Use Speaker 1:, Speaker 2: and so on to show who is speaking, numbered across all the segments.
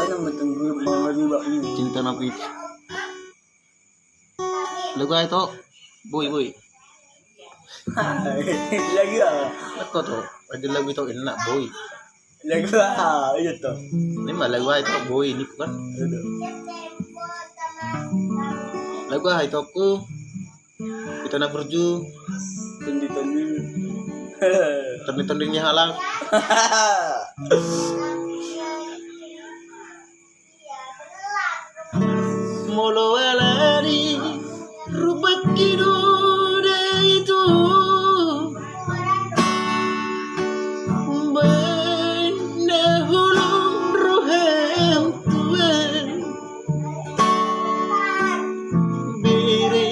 Speaker 1: naman itong mga riba niyo.
Speaker 2: Cinta napi. Lagu itu, boy.
Speaker 1: Lagu
Speaker 2: Apa tuh? Ada lagu itu enak boy.
Speaker 1: Lagu iya to.
Speaker 2: Ini mah lagu itu boy ini kan. Lagu itu aku kita nak berju.
Speaker 1: Tundi.
Speaker 2: Tanding-tandingnya halang. Molo alari rubak kidude itu benda hulung rohem tuan bere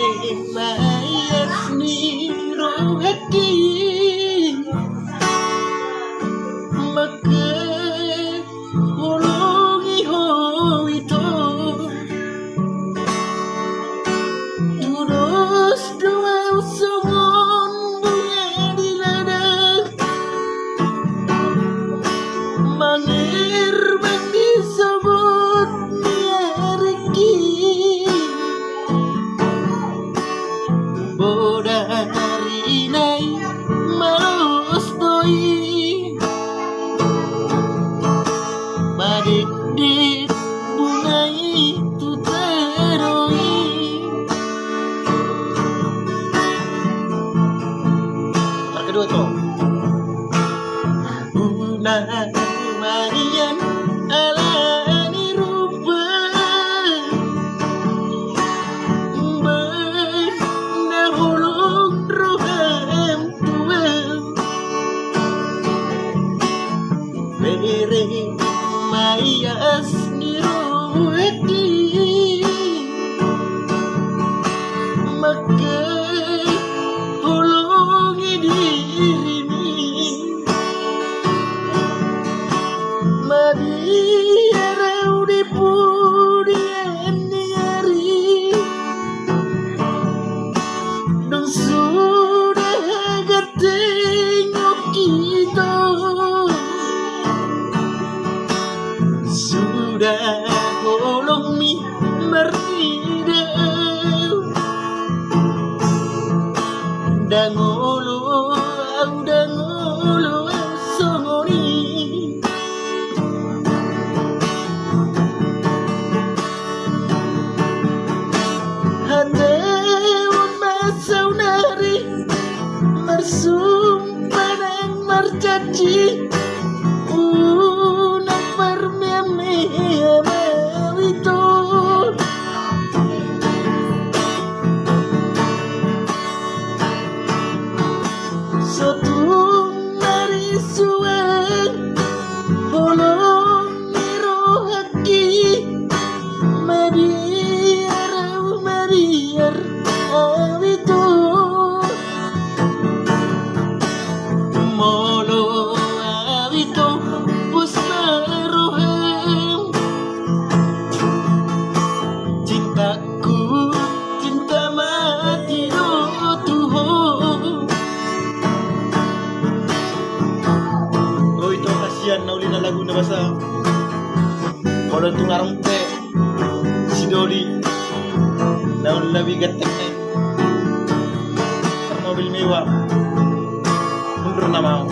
Speaker 2: mayat ni rohati maka hulungi ho itu mangir bagi sebut miariki boda hari nai malus toi badik dik bungai tu teroi kedua tuh Marian alani rupa bernahulung rohem tuan bere mayas niruhati maka hulungi dirimu Mariara di pudian nyari dan sudah ketengok kita sudah kolong mi merdida dan ulu songoni Sumpah dan mercaci Unang permeme itu Sotung dari suang Holong nirohaki Mariar awitu Molo awito pusna rohem cintaku cinta mati tuho oh itu kasihan nauli na lagu na basa kalau itu ngarang te si Doli nauli lebih gatek mobil mewah mundur na mau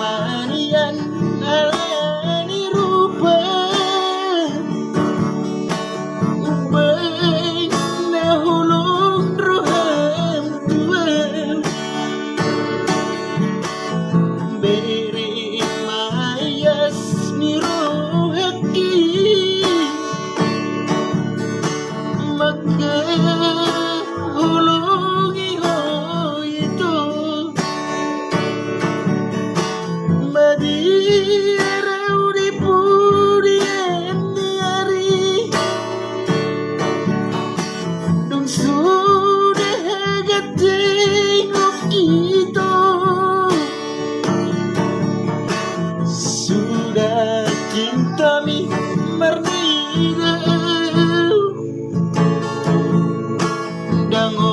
Speaker 2: Marian alani rupa benda hulung rohem tuan bere mayas nirohaki udang